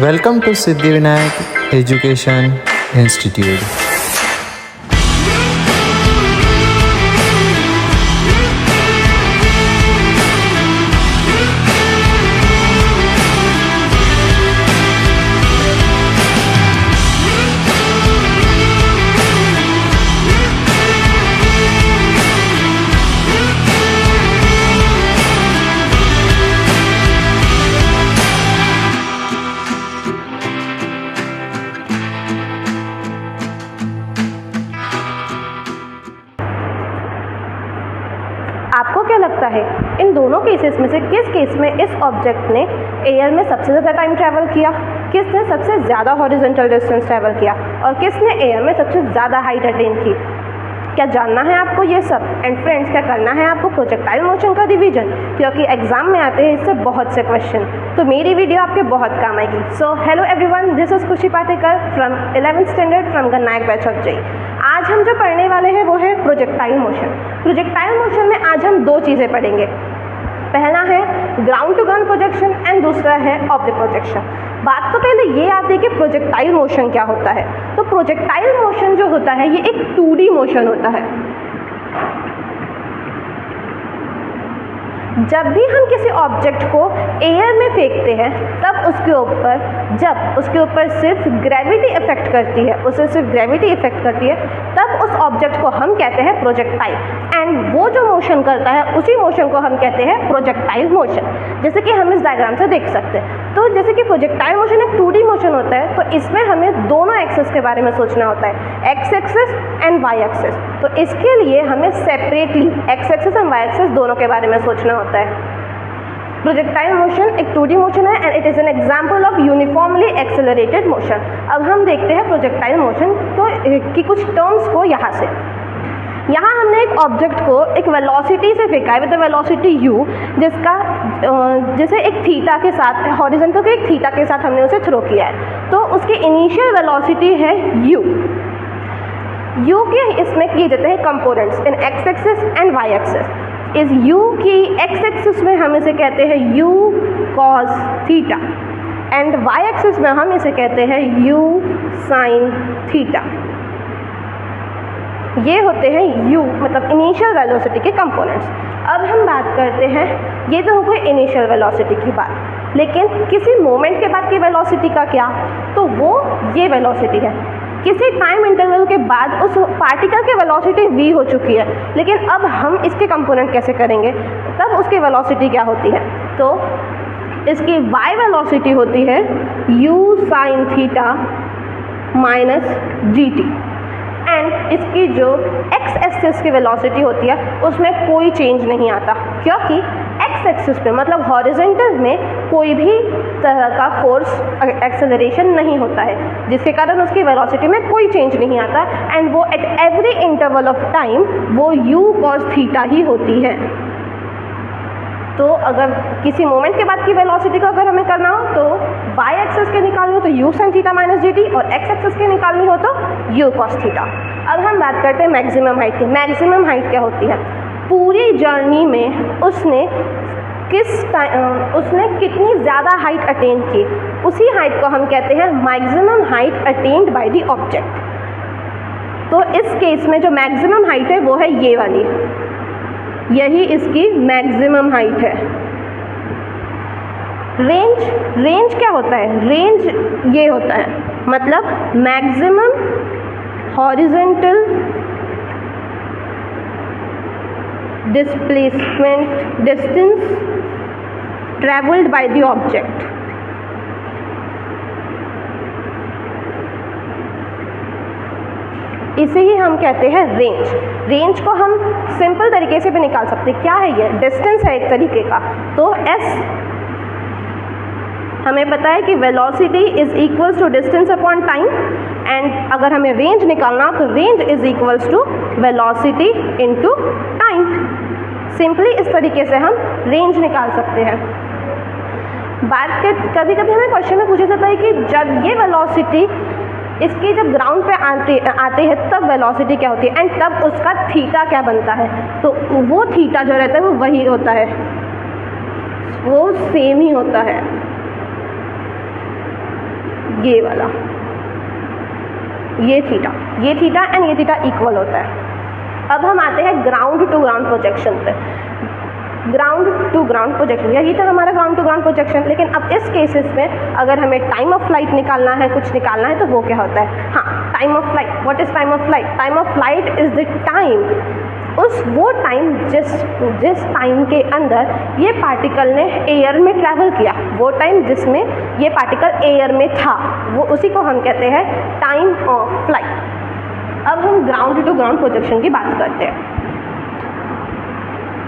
Welcome to Siddhivinayak Education Institute. आपको क्या लगता है इन दोनों केसेस में से किस केस में इस ऑब्जेक्ट ने एयर में सबसे ज़्यादा टाइम ट्रैवल किया, किसने सबसे ज़्यादा हॉरिजॉन्टल डिस्टेंस ट्रैवल किया और किसने एयर में सबसे ज़्यादा हाइट अटेन की? क्या जानना है आपको ये सब? एंड फ्रेंड्स, क्या करना है आपको प्रोजेक्टाइल मोशन का रिवीजन, क्योंकि एग्जाम में आते हैं इससे बहुत से क्वेश्चन, तो मेरी वीडियो आपके बहुत काम आएगी। So hello everyone, this is Khushi Patekar from 11th standard from गन्नायक बैच ऑफ जेई। आज हम जो पढ़ने वाले हैं वो है प्रोजेक्टाइल मोशन। प्रोजेक्टाइल मोशन में आज हम दो चीज़ें पढ़ेंगे। पहला है ground to ground projection and दूसरा है ऑब्जेक्ट प्रोजेक्शन। बात तो पहले ये आती है कि प्रोजेक्टाइल मोशन क्या होता है। तो प्रोजेक्टाइल मोशन जो होता है ये एक 2D मोशन होता है। जब भी हम किसी ऑब्जेक्ट को एयर में फेंकते हैं तब जब उसके ऊपर सिर्फ ग्रेविटी इफेक्ट करती है, उसे सिर्फ ग्रेविटी इफेक्ट करती है, तब उस ऑब्जेक्ट को हम कहते हैं प्रोजेक्टाइल। एंड वो जो मोशन करता है उसी मोशन को हम कहते हैं प्रोजेक्टाइल मोशन, जैसे कि हम इस डायग्राम से देख सकते हैं। तो जैसे कि प्रोजेक्टाइल मोशन एक 2D मोशन होता है, तो इसमें हमें दोनों एक्सिस के बारे में सोचना होता है, X axis and Y axis. तो इसके लिए हमें separately X axis and Y axis दोनों के बारे में सोचना होता है। प्रोजेक्टाइल मोशन एक 2D मोशन है and it is an example of uniformly accelerated motion. अब हम देखते हैं प्रोजेक्टाइल मोशन की कुछ टर्म्स को। यहाँ हमने एक ऑब्जेक्ट को एक वेलोसिटी से फेंका है विद वेलोसिटी u, जिसे एक थीटा के साथ, हॉरिजॉन्टल के एक थीटा के साथ हमने उसे थ्रो किया है। तो उसकी इनिशियल वेलोसिटी है u के इसमें किए जाते हैं components in x axis and Y axis. इस u की एक्स एक्सिस में हम इसे कहते हैं u cos theta and Y axis में हम इसे कहते हैं u sin थीटा। ये होते हैं u मतलब इनिशियल वेलोसिटी के कंपोनेंट्स। अब हम बात करते हैं, ये तो हो गई इनिशियल वेलोसिटी की बात, लेकिन किसी मोमेंट के बाद की वेलोसिटी का क्या? तो वो ये वेलोसिटी है। किसी टाइम इंटरवल के बाद उस पार्टिकल की वेलोसिटी v हो चुकी है, लेकिन अब हम इसके कंपोनेंट कैसे करेंगे, तब उसकी वेलोसिटी क्या होती है? तो इसकी y वेलोसिटी होती है u sin theta minus gt and इसकी जो x एक्सिस की वेलोसिटी होती है उसमें कोई चेंज नहीं आता, क्योंकि x एक्सिस पे मतलब हॉरिजॉन्टल में कोई भी तरह का फोर्स एक्सेलरेशन नहीं होता है, जिसके कारण उसकी वेलोसिटी में कोई चेंज नहीं आता एंड वो at every interval of time वो u cos थीटा ही होती है। तो अगर किसी मोमेंट के बाद की वेलोसिटी को अगर हमें करना हो तो y एक्सिस के निकालनी हो तो u sin theta minus gt और x एक्सिस के निकालनी हो तो u cos थीटा। अब हम बात करते हैं मैक्सिमम हाइट की। मैक्सिमम हाइट क्या होती है? पूरी जर्नी में उसने कितनी ज़्यादा हाइट अटेन की, उसी हाइट को हम कहते हैं maximum height attend by the object. तो इस केस में जो मैक्सिमम हाइट है वो है ये वाली, यही इसकी मैक्सिमम हाइट है। रेंज क्या होता है? रेंज ये होता है, मतलब maximum horizontal displacement distance travelled by the object. इसे ही हम कहते हैं रेंज। रेंज को हम सिंपल तरीके से भी निकाल सकते हैं। क्या है ये? डिस्टेंस है एक तरीके का। तो s हमें पता है कि velocity is equals to distance upon time and अगर हमें रेंज निकालना हो तो range is equals to velocity into time. Simply इस तरीके से हम रेंज निकाल सकते हैं। कभी कभी हमें क्वेश्चन में पूछा जाता है कि जब ये वेलोसिटी इसकी जब ग्राउंड पे आते हैं तब वेलोसिटी क्या होती है एंड तब उसका थीटा क्या बनता है। तो वो थीटा जो रहता है वो वही होता है, वो सेम ही होता है। ये वाला, ये थीटा एंड ये थीटा इक्वल होता है। अब हम आते हैं ग्राउंड टू ग्राउंड प्रोजेक्शन पे। ग्राउंड टू ग्राउंड प्रोजेक्शन, यही था हमारा ग्राउंड टू ग्राउंड प्रोजेक्शन। लेकिन अब इस केसेस में अगर हमें टाइम ऑफ फ्लाइट निकालना है, कुछ निकालना है, तो वो क्या होता है? हाँ, time of flight. What is time of flight? Time of flight is the time, वो टाइम जिस टाइम के अंदर ये पार्टिकल ने एयर में ट्रैवल किया, वो टाइम जिसमें ये पार्टिकल एयर में था, वो उसी को हम कहते हैं टाइम ऑफ फ्लाइट। अब हम ग्राउंड टू ग्राउंड प्रोजेक्शन की बात करते हैं।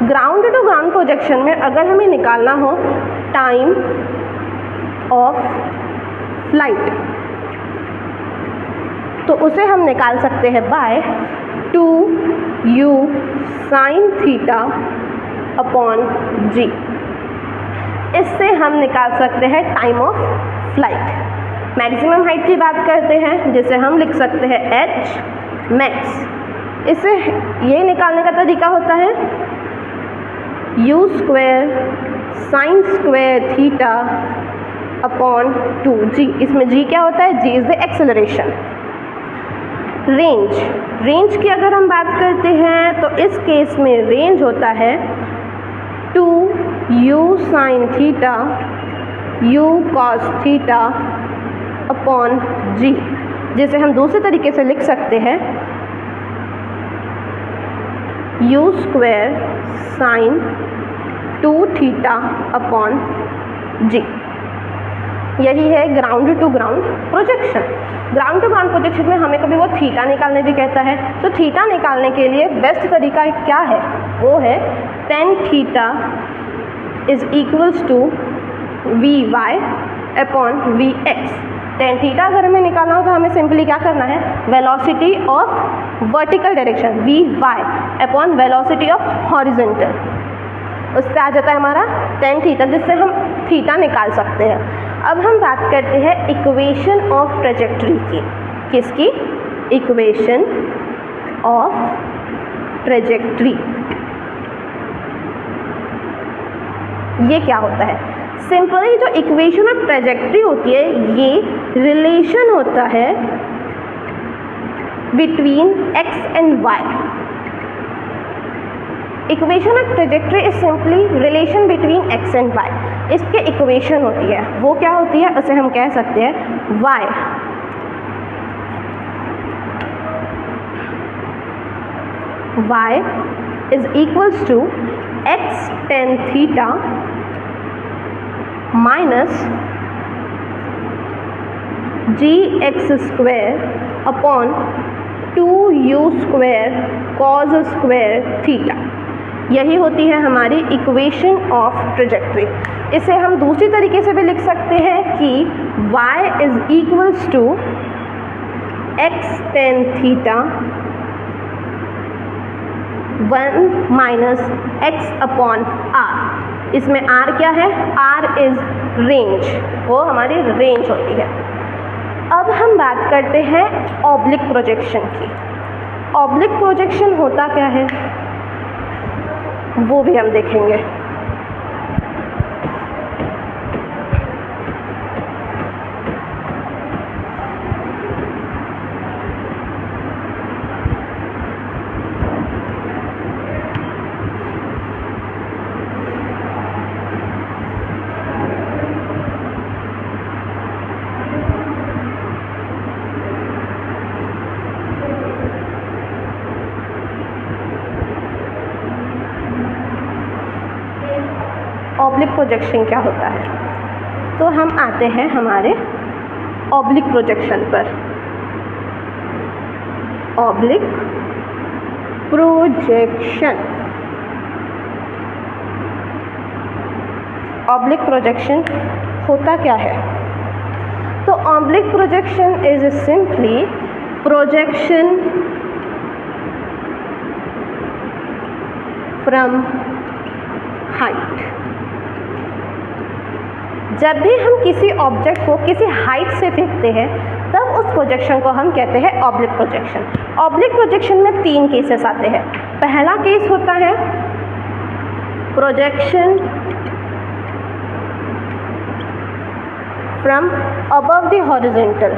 ग्राउंड टू ग्राउंड प्रोजेक्शन में अगर हमें निकालना हो टाइम ऑफ फ्लाइट, तो उसे हम निकाल सकते हैं by 2u sin theta upon g। इससे हम निकाल सकते हैं time of flight. Maximum height की बात करते हैं, जिसे हम लिख सकते हैं h मैक्स। इससे ये निकालने का तरीका होता है u square sine square theta upon 2g। इसमें g क्या होता है? g is the acceleration. Range की अगर हम बात करते हैं तो इस केस में रेंज होता है 2u sine theta u cos theta upon g, जिसे हम दूसरे तरीके से लिख सकते हैं u square sine 2 theta upon g। यही है ground to ground projection. Ground to ground projection में हमें कभी वो थीटा निकालने भी कहता है, तो थीटा निकालने के लिए बेस्ट तरीका क्या है? वो है tan theta is equals to v y upon v x. tan theta अगर हमें निकालना हो तो हमें सिंपली क्या करना है? Velocity of vertical direction v y upon velocity of horizontal, उससे आ जाता है हमारा tan थीटा, जिससे हम थीटा निकाल सकते हैं। अब हम बात करते हैं इक्वेशन ऑफ ट्रेजेक्ट्री की। किसकी? Equation of trajectory. ये क्या होता है? सिंपली जो इक्वेशन ऑफ ट्रेजेक्ट्री होती है, ये रिलेशन होता है between x and y। Equation of trajectory is simply relation between x and y। इसके इक्वेशन होती है, वो क्या होती है? उसे हम कह सकते हैं y is equals to x tan theta minus gx square upon 2u square cos square theta. यही होती है हमारी इक्वेशन ऑफ ट्रेजेक्ट्री। इसे हम दूसरी तरीके से भी लिख सकते हैं कि y is equals to x tan theta 1 minus x upon r। इसमें r क्या है? r इज रेंज, वो हमारी रेंज होती है। अब हम बात करते हैं ऑब्लिक प्रोजेक्शन की। ऑब्लिक प्रोजेक्शन होता क्या है वो भी हम देखेंगे। ऑब्लिक प्रोजेक्शन क्या होता है? तो हम आते हैं हमारे ऑब्लिक प्रोजेक्शन पर। ऑब्लिक प्रोजेक्शन, ऑब्लिक प्रोजेक्शन होता क्या है? तो oblique projection is simply projection from height. जब भी हम किसी ऑब्जेक्ट को किसी हाइट से फेंकते हैं, तब उस प्रोजेक्शन को हम कहते हैं ऑब्लिक प्रोजेक्शन। ऑब्लिक प्रोजेक्शन में 3 केसेस आते हैं। पहला केस होता है projection from above the horizontal.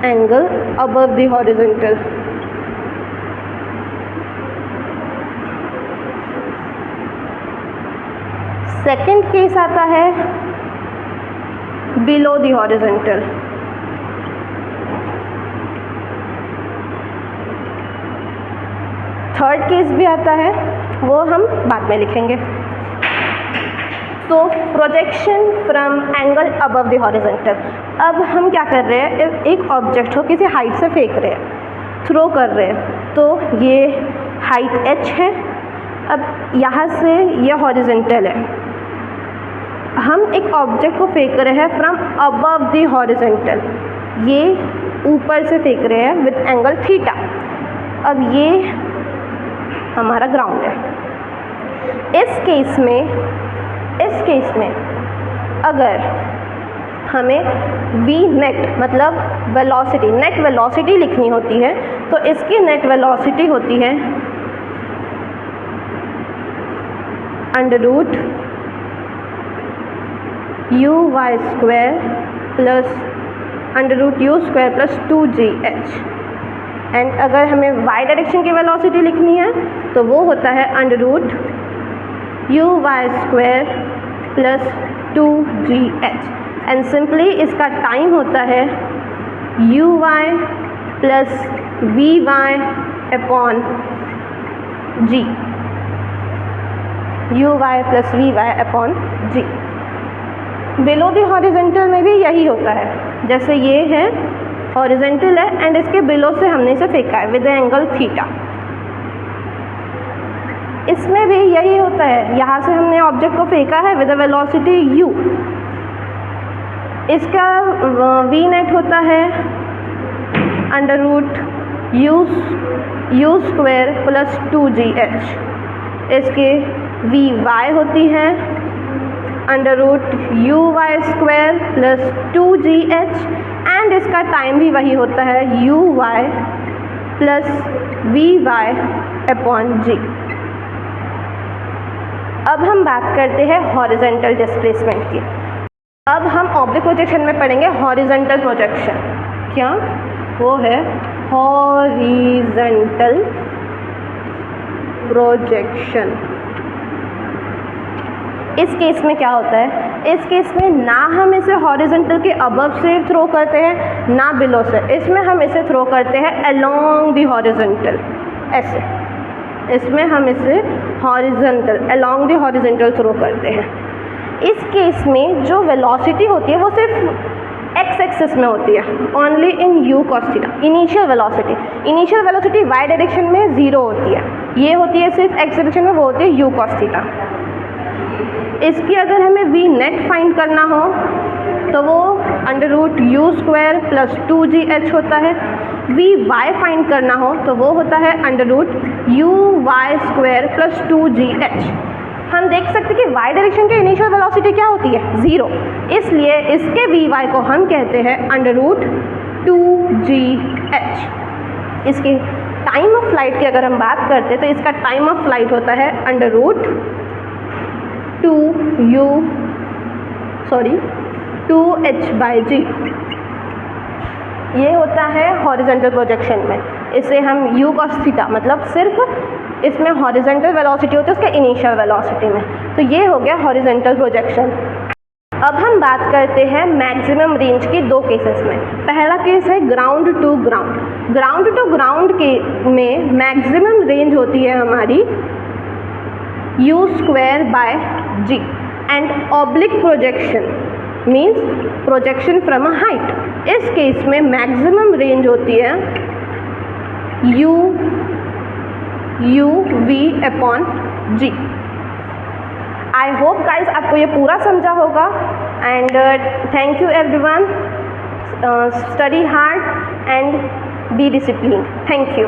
Angle above the horizontal. Second case आता है below the horizontal. Third case भी आता है, वो हम बाद में लिखेंगे. तो projection from angle above the horizontal. अब हम क्या कर रहे हैं, एक ऑब्जेक्ट को किसी हाइट से फेंक रहे हैं, थ्रो कर रहे हैं. तो ये हाइट h है. अब यहाँ से ये हॉरिजॉन्टल है. हम एक ऑब्जेक्ट को फेंक रहे हैं फ्रॉम अबव द हॉरिजॉन्टल. ये ऊपर से फेंक रहे हैं विद एंगल थीटा. अब ये हमारा ग्राउंड है. इस केस में अगर हमें v नेट मतलब वेलोसिटी, नेट वेलोसिटी लिखनी होती है, तो इसकी नेट वेलोसिटी होती है under root u y square plus under root u square plus 2gh. And अगर हमें y डायरेक्शन की वेलोसिटी लिखनी है तो वो होता है under root u y square plus 2gh. And simply इसका टाइम होता है u y plus v y upon g. u y plus v y upon g. Below the horizontal में भी यही होता है. जैसे ये है हॉरिजॉन्टल है एंड इसके बिलो से हमने इसे फेंका है विद एंगल थीटा. इसमें भी यही होता है. यहाँ से हमने ऑब्जेक्ट को फेंका है विद वेलोसिटी u. इसका v नेट होता है under root u square plus 2gh. इसके v y होती है under root u y square plus 2gh. And इसका टाइम भी वही होता है u y plus v y upon g. अब हम बात करते हैं हॉरिजॉन्टल डिस्प्लेसमेंट की. अब हम ऑब्जेक्ट प्रोजेक्शन में पढ़ेंगे हॉरिजॉन्टल प्रोजेक्शन. क्या वो है हॉरिजॉन्टल प्रोजेक्शन. इस केस में क्या होता है, इस केस में ना हम इसे हॉरिजॉन्टल के अबव से थ्रो करते हैं ना बिलो से. इसमें हम इसे थ्रो करते हैं अलोंग द हॉरिजॉन्टल. ऐसे इसमें हम इसे horizontal along the horizontal throw करते हैं. इस केस में जो वेलोसिटी होती है वो सिर्फ एक्स एक्सिस में होती है, only in u cos theta. Initial velocity y direction में 0 होती है. ये होती है सिर्फ x डायरेक्शन में, वो होती है u cos थीटा. इसकी अगर हमें v नेट फाइंड करना हो तो वो under root u square plus 2gh होता है. v y फाइंड करना हो तो वो होता है under root u y square plus 2gh. हम देख सकते हैं कि y डायरेक्शन की इनिशियल वेलोसिटी क्या होती है, 0. इसलिए इसके v y को हम कहते हैं अंडर रूट 2gh. इसके टाइम ऑफ फ्लाइट की अगर हम बात करते हैं तो इसका टाइम ऑफ फ्लाइट होता है अंडर रूट 2h/g. ये होता है हॉरिजॉन्टल प्रोजेक्शन में. इसे हम u cos थीटा मतलब सिर्फ इसमें हॉरिजॉन्टल वेलोसिटी होती है उसके इनिशियल वेलोसिटी में. तो ये हो गया हॉरिजॉन्टल प्रोजेक्शन. अब हम बात करते हैं मैक्सिमम रेंज की दो केसेस में. पहला केस है ground to ground. Ground to ground के में मैक्सिमम रेंज होती है हमारी u square by g. And oblique projection means projection from a height. इस केस में मैक्सिमम रेंज होती है u v upon g. I hope guys आपको ये पूरा समझा होगा. And thank you everyone. Study hard and be discipline. Thank you.